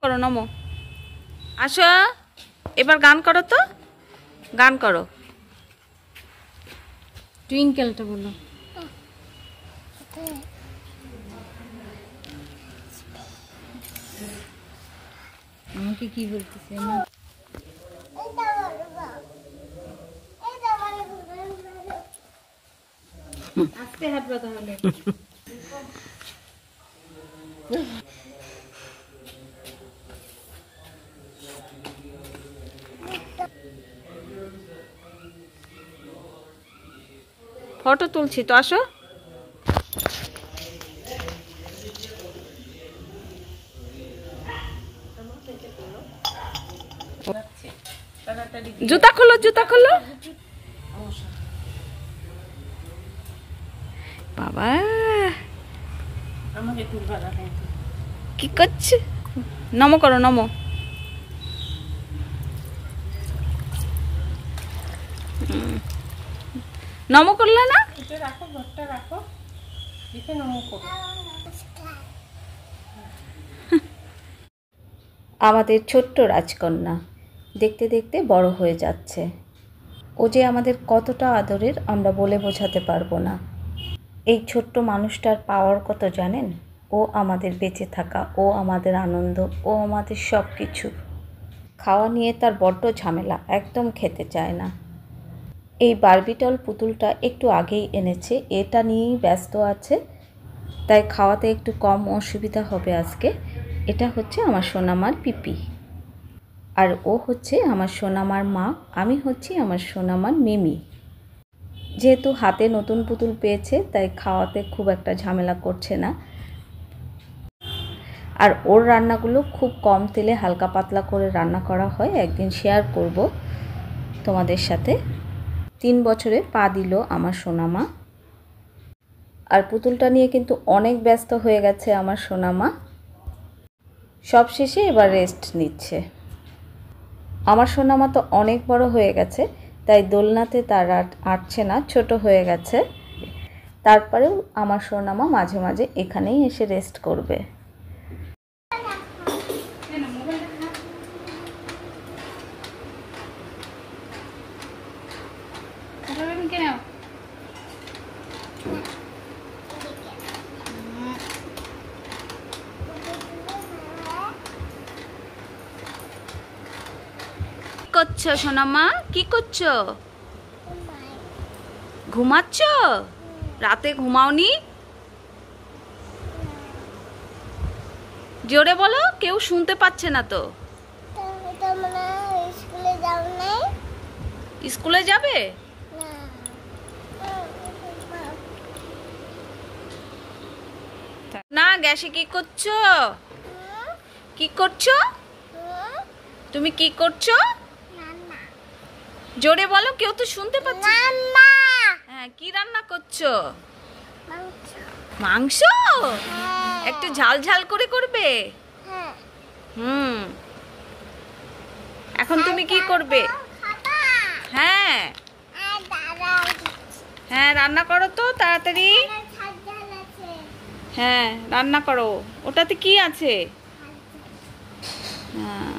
করো নমো। আসো এবার গান করো তো, গান করো। টুইঙ্কেলটা বলো। আমাকে কি বলতেছে না? আস্তে হাঁটবা তাহলে। ফটো তুলছি তো, আসো। জুতা খোলো, জুতা খোলো। বাবা কি করছে? নমো করো নমো। নমো করলে না? আমাদের ছোট্ট রাজকন্যা দেখতে দেখতে বড় হয়ে যাচ্ছে। ও যে আমাদের কতটা আদরের আমরা বলে বোঝাতে পারবো না। এই ছোট্ট মানুষটার পাওয়ার কত জানেন? ও আমাদের বেঁচে থাকা, ও আমাদের আনন্দ, ও আমাদের সব কিছু। খাওয়া নিয়ে তার বড্ড ঝামেলা, একদম খেতে চায় না। এই বারবিটল পুতুলটা একটু আগেই এনেছে, এটা নিয়েই ব্যস্ত আছে, তাই খাওয়াতে একটু কম অসুবিধা হবে আজকে। এটা হচ্ছে আমার সোনামার পিপি, আর ও হচ্ছে আমার সোনামার মা, আমি হচ্ছি আমার সোনামার মিমি। যেহেতু হাতে নতুন পুতুল পেয়েছে তাই খাওয়াতে খুব একটা ঝামেলা করছে না। আর ওর রান্নাগুলো খুব কম তেলে হালকা পাতলা করে রান্না করা হয়, একদিন শেয়ার করব তোমাদের সাথে। 3 বছরে পা দিল আমার সোনামা। আর পুতুলটা নিয়ে কিন্তু অনেক ব্যস্ত হয়ে গেছে আমার সোনামা। সবশেষে এবার রেস্ট নিচ্ছে। আমার সোনামা তো অনেক বড় হয়ে গেছে, তাই দোলনাতে তার আটছে না, ছোট হয়ে গেছে। তারপরেও আমার সোনামা মাঝে মাঝে এখানেই এসে রেস্ট করবে। কি করছো সোনামা? কি করছো? ঘুমাচ্ছ? রাতে ঘুমাওনি? জোরে বলো, কেউ শুনতে পাচ্ছে না তো। স্কুলে যাবে? না, গ্যাসে কি করছো? কি করছো তুমি? কি করছো? জোরে বলো, কেউ তো শুনতে পাচ্ছে। হ্যাঁ, কি রান্না করছো? মাংস। একটু ঝাল ঝাল করে করবে? এখন তুমি কি করবে? হ্যাঁ হ্যাঁ, রান্না করো তো তাড়াতাড়ি। হ্যাঁ রান্না করো। ওটাতে কি আছে? হ্যাঁ